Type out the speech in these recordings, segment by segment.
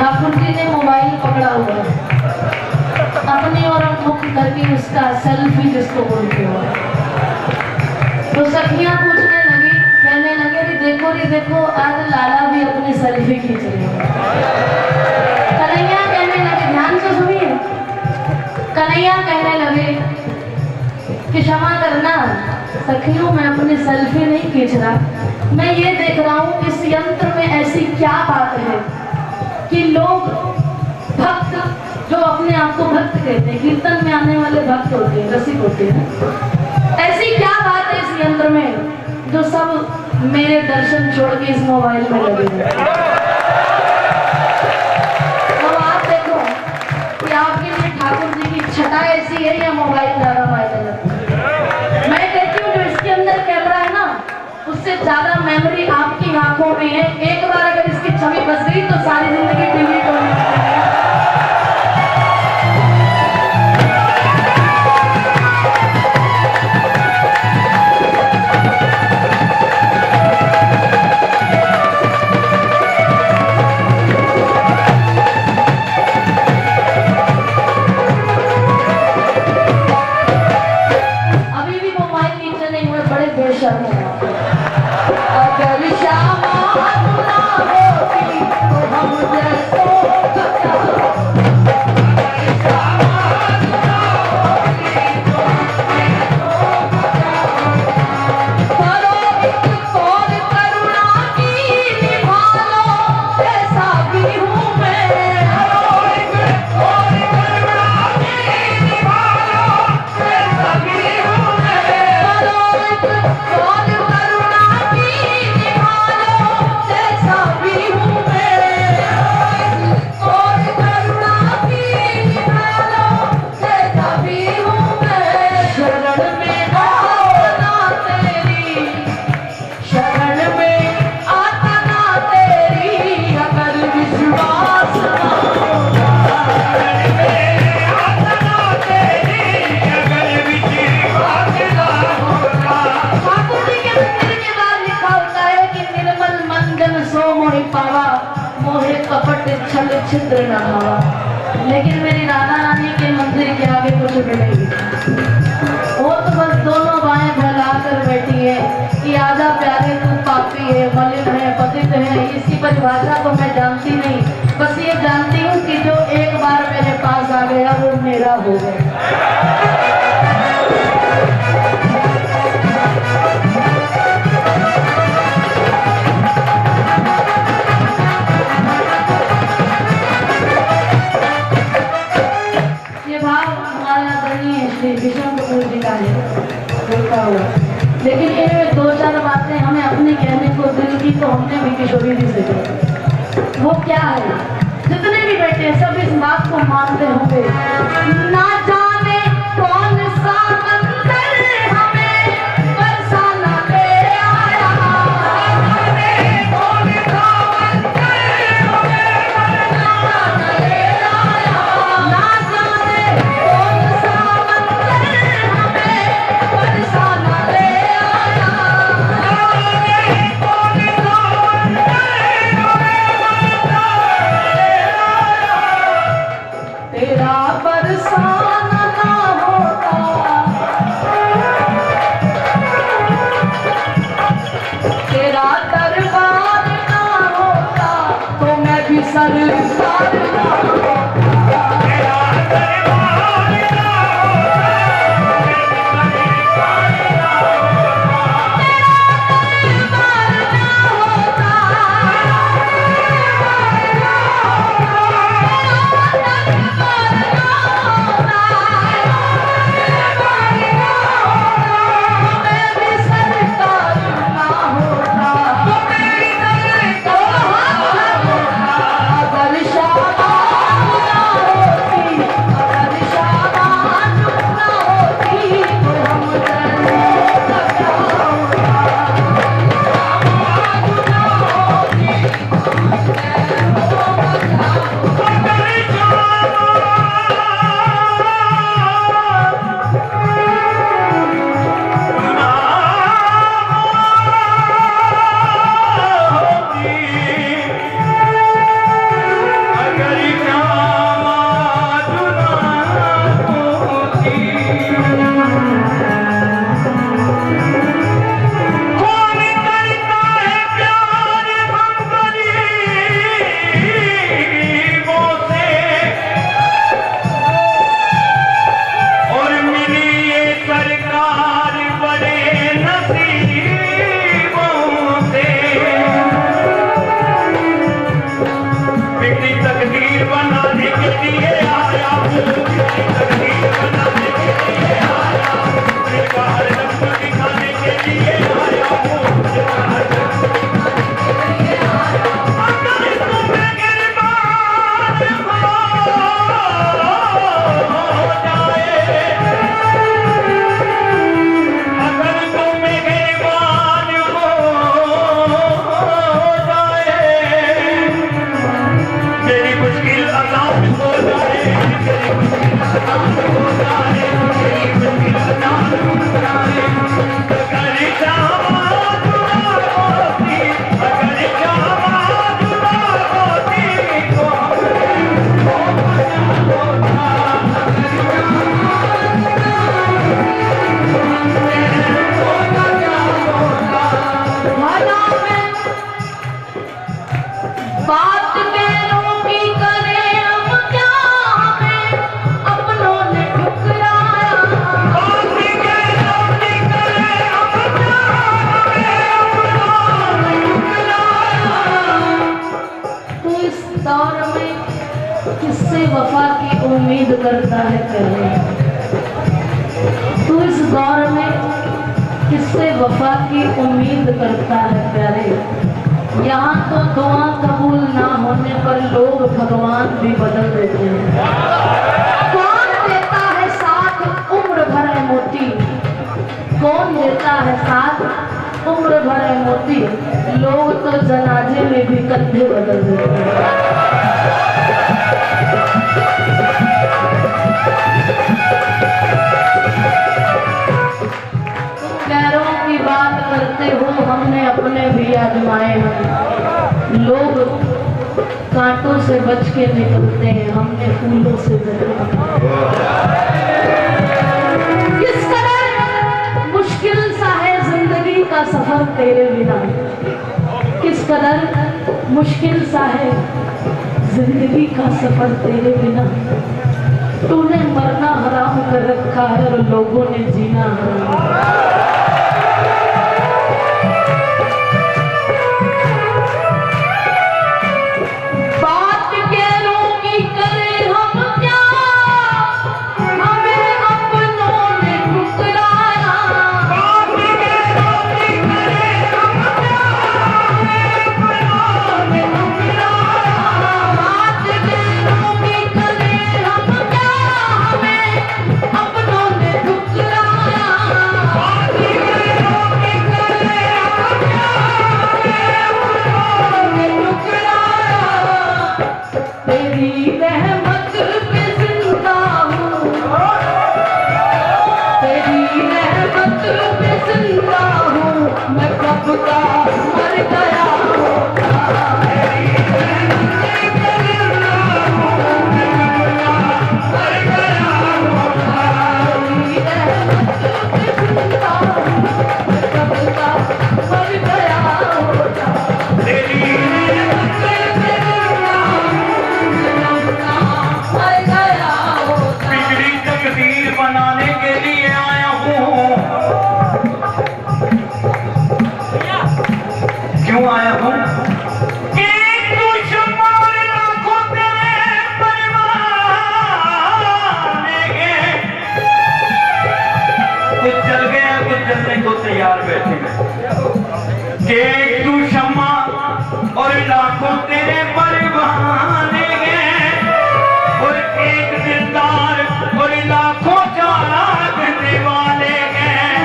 ठाकुर जी ने मोबाइल पकड़ा हुआ है अपनी और मुख करके उसका सेल्फी जिसको बोलते हो। तो सखियां पूछने लगी, कहने लगे रे देखो आज लाला भी अपनी सेल्फी खींच रही है। कन्हैया कहने लगे, ध्यान से सुनिए, कन्हैया कहने लगे कि क्षमा करना सखियों, मैं अपनी सेल्फी नहीं खींच रहा, मैं ये देख रहा हूँ इस यंत्र में ऐसी क्या बात है कि लोग भक्त जो अपने आप को भक्त कहते हैं, कीर्तन में आने वाले भक्त होते हैं, रसिक होते हैं, ऐसी क्या बात है इस यंत्र में जो सब मेरे दर्शन छोड़ के इस मोबाइल में लगे हैं। तो आप देखो कि आपके लिए ठाकुर जी की छटा ऐसी है या मोबाइल ज्यादा मायने लगता है। मैं कहती हूँ जो इसके अंदर कैमरा है ना, उससे ज्यादा मेमोरी आपकी आंखों में है। एक बार अगर इसकी छवि बस गई तो सारी जिंदगी डिलीट हो जाती है। अभी भी मोबाइल नीचे नहीं हुए, बड़े बेशर्म हो। अगर श्यामा ना होती तो हम जैसो छिद्र न हवा। लेकिन मेरी राधा रानी के मंदिर के आगे कुछ भी नहीं, वो तो बस दोनों बाएं फैला कर बैठी है कि आजा प्यारे तू पापी है, मलिन है, पतित है। इसकी परिभाषा तो मैं जानती नहीं, बस ये जानती हूँ कि जो एक बार मेरे पास आ गया वो मेरा हो गया। लेकिन इनमें दो चार बातें हमें अपने कहने को दिल की तो हमने भी किशोरी दी से। वो क्या है, जितने भी बैठे हैं सब इस बात को मानते होंगे, ना जाने कौन सा मंदिर हमें बरसाना ले आया, कौन सा मंदिर हमें बरसाना ले आया, ना जाने कौन सा मंदिर वफा की उम्मीद करता है प्यारे। यहाँ तो दुआ कबूल ना होने पर लोग भगवान भी बदल देते हैं। कौन देता है साथ उम्र भर है मोती, कौन देता है साथ उम्र भर है मोती, लोग तो जनाजे में भी कंधे बदल देते हैं। पैरों की बात करते हो, हमने अपने भी आजमाए हैं। लोग कांटों से बच के निकलते हैं, हमने फूलों से किस कदर मुश्किल सा है जिंदगी का सफर तेरे बिना, किस कदर मुश्किल सा है जिंदगी का सफर तेरे बिना। तूने मरना हराम कर रखा है और लोगों ने जीना हराम। तैयार बैठे के तू शम्मा और लाखों तेरे परवाने हैं, और एक दिलदार और लाखों चाहने वाले हैं।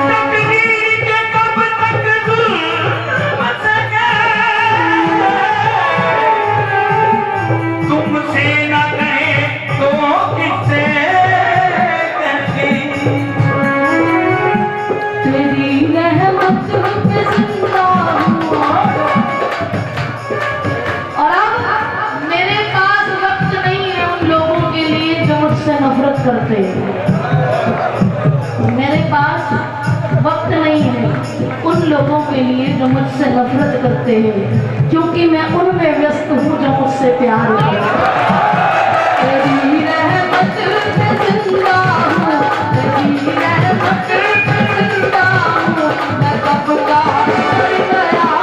तकदीर के कब तक जुल्म सके, तुमसे न कहे तो किससे नफरत करते हैं। मेरे पास वक्त नहीं है उन लोगों के लिए जो मुझसे नफरत करते हैं, क्योंकि मैं उनमें व्यस्त हूँ जो मुझसे प्यार करते हैं। तेरी रहमत पे जिंदा हूँ, तेरी रहमत पे जिंदा हूँ, मैं कब का मर गया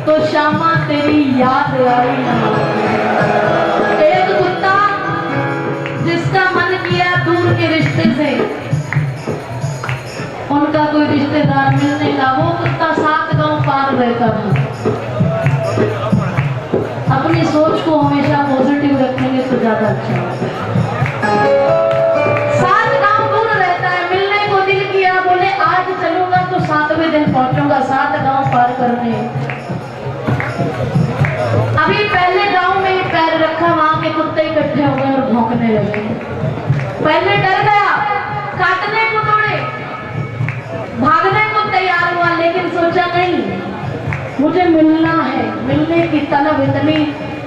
तो शामा तेरी याद आई ना। एक कुत्ता जिसका मन किया दूर के रिश्ते से, उनका कोई रिश्तेदार मिलने का, वो कुत्ता 7 गांव पार रहता था। अपनी सोच को हमेशा पॉजिटिव रखेंगे तो ज्यादा अच्छा होगा। 7 गांव दूर रहता है, मिलने को दिल किया, बोले आज चलूंगा तो 7वें दिन पहुंचूंगा 7 गांव पार करने। अभी पहले गांव में पैर रखा, वहां के कुत्ते इकट्ठे हो गए और भौंकने लगे। पहले डर गया, काटने को दौड़े, भागने को तैयार हुआ, लेकिन सोचा नहीं, मुझे मिलना है। मिलने की तलब इतनी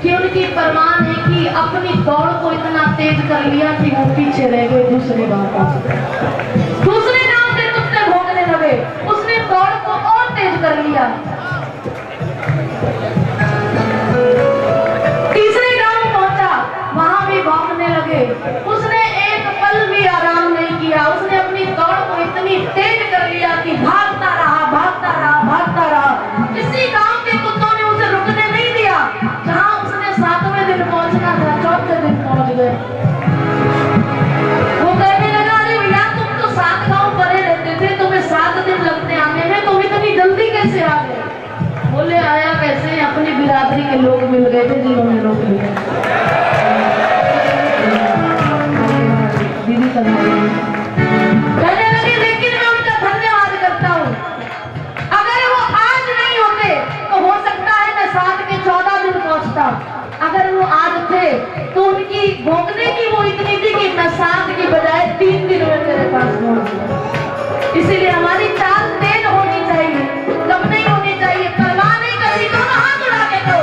कि उनकी परवाह है कि अपनी दौड़ को इतना तेज कर लिया कि वो पीछे रह गए। दूसरे गांव पहुंच गए, दूसरे गांव के कुत्ते भौंकने लगे, उसने दौड़ को और तेज कर लिया। तीसरे गांव पहुंचा, वहां भी भौंकने लगे। उसने एक पल भी आराम नहीं किया, उसने अपनी दौड़ को इतनी तेज कर लिया कि भागता रहा, भागता रहा, इसीलिए हमारी चाल तेज होनी चाहिए, कम नहीं होनी चाहिए। परवाह नहीं करनी, दोनों हाथ उड़ा के दो।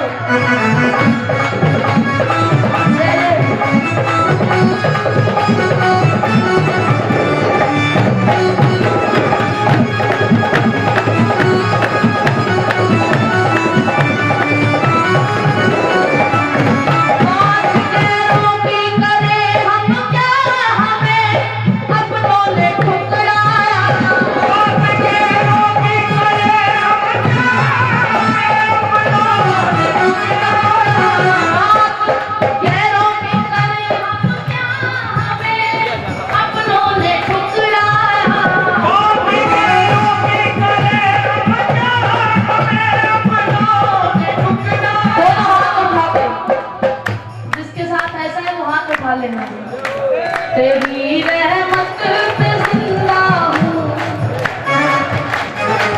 तेरी रहमत पे जिंदा हूँ,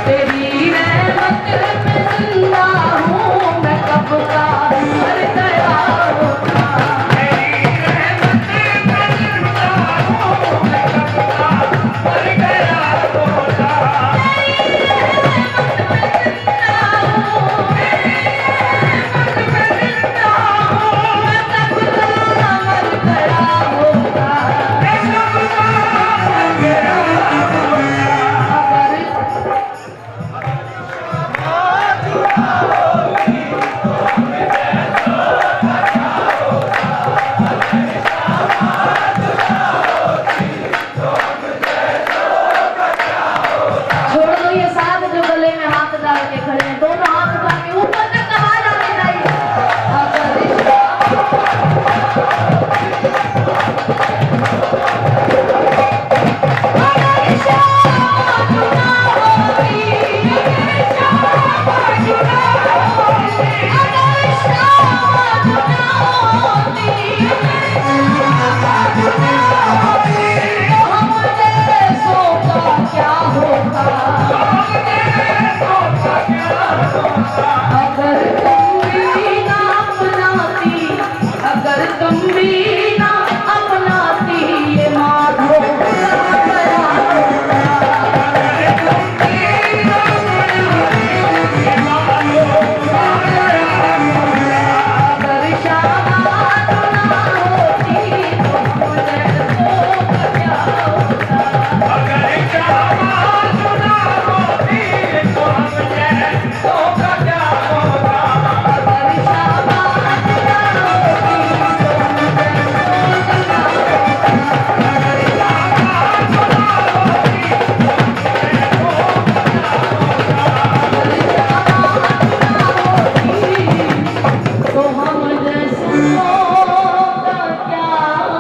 तेरी रहमत पे जिंदा हूँ, मैं कब का मर गया होता। तेरी रहमत पे जिंदा हूँ, मैं कब का मर गया होता। तेरी रहमत पे जिंदा हूँ, तेरी रहमत पे जिंदा हूँ, मैं कब का मर गया होता। छोड़ दो ये साथ जो गले में हाथ डाल के खड़े हैं, दोनों हाथ उठा के ऊपर तक आवाज आनी चाहिए। अगर तुम भी ना अपनाती ये माधो अगर शाबाश ना होती तो मुझे तो क्या होता। अगर शाबाश ना होती तो मुझे तो क्या होता। अगर शाबाश ना होती तो हम जैसों का क्या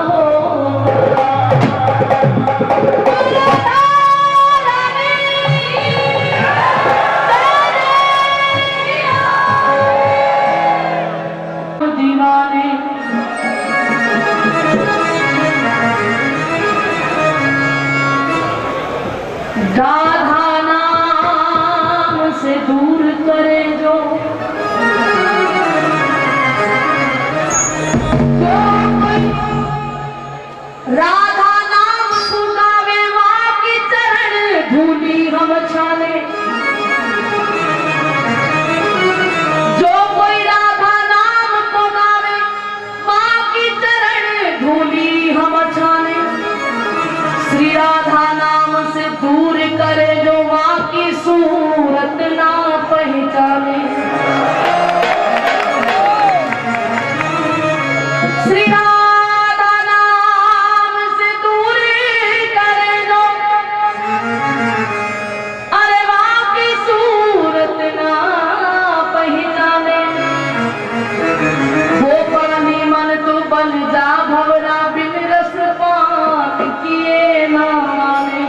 होगा। दीवाने राधा नाम से दूर करे जो राधा नाम सुनावे माँ की चरण धूली हम छाने। जो कोई राधा नाम को गावे माँ की चरण धूली हम छाने। श्री राधा नाम से दूर करे जो माँ की सूरत ना पहचाने। श्री राधा नाम से दूर करे जो अरे माँ की सूरत ना पहचाने। वो पानी मन तो बन जा भवरा बिन रस पान किए ना माने।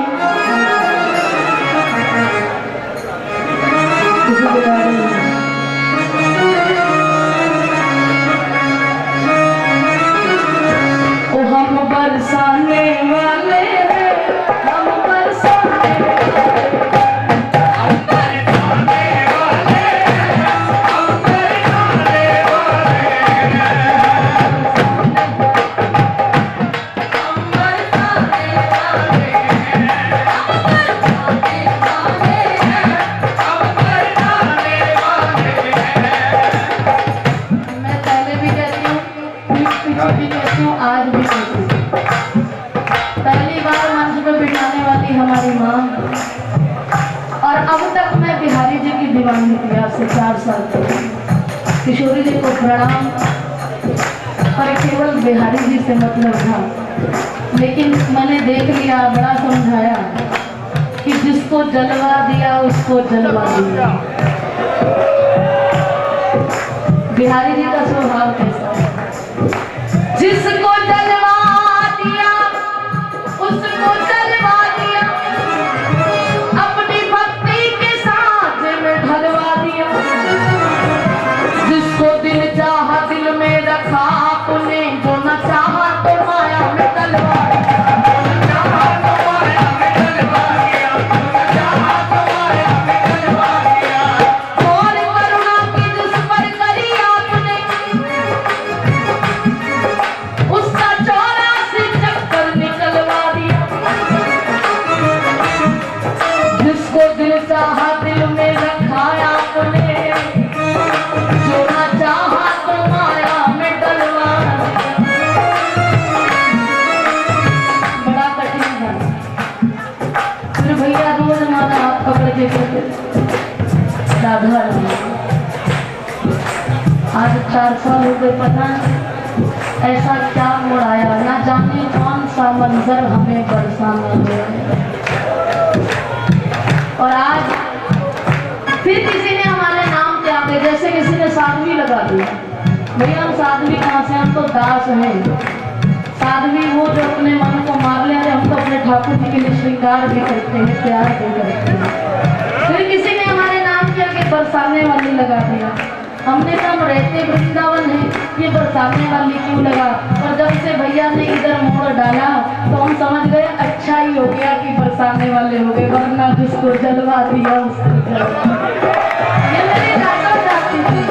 हमारी माँ। और अब तक मैं बिहारी जी की दीवानी थी आज से 4 साल तक। किशोरी जी को प्रणाम, पर केवल बिहारी जी से मतलब था। लेकिन मैंने देख लिया, बड़ा समझाया कि जिसको जलवा दिया उसको जलवा दिया। बिहारी जी का स्वभाव कैसा है? जिसको जलवा दिया उसको जलवा दिया, अपनी भक्ति के साथ में ढलवा दिया। जिसको दिल चाहा दिल में रखा आपने, जो न चाहा तो माया में डलवा दिया। और करुणा की जिस पर करी आपने, उसका 84 चक्कर निकलवा दिया। जिसको दिल चाहा दिल में रखा आपने, जो ना चाहा तो माया में डलवा दिया। बड़ा कठिन था। फिर भैया रोज हमारा हाथ पकड़ के कहते राधा रानी। आज 4 साल हो गए, पता नहीं ऐसा क्या मोड़ आया, ना जाने कौन सा मंजर हमें बरसाना है। और आज फिर किसी ने हमारे नाम के आगे, जैसे किसी ने साध्वी लगा दिया। भैया हम साध्वी कहाँ से, हम तो दास हैं। साध्वी वो जो अपने मन को मार ले, हम तो अपने ठाकुर जी के लिए श्रृंगार भी करते हैं, प्यार भी करते हैं। फिर किसी ने हमारे नाम के आगे बरसाने वाली लगा दिया। हमने कहा हम रहते वृंदावन है, ये बरसाने वाली क्यों लगा? और जब से भैया ने इधर मोड़ डाला तो हम समझ गए अच्छा ही हो गया कि बरसाने वाले हो गए, वरना जिसको जलवा दिया उसको जलवा। ये मेरी दादा जाती थी।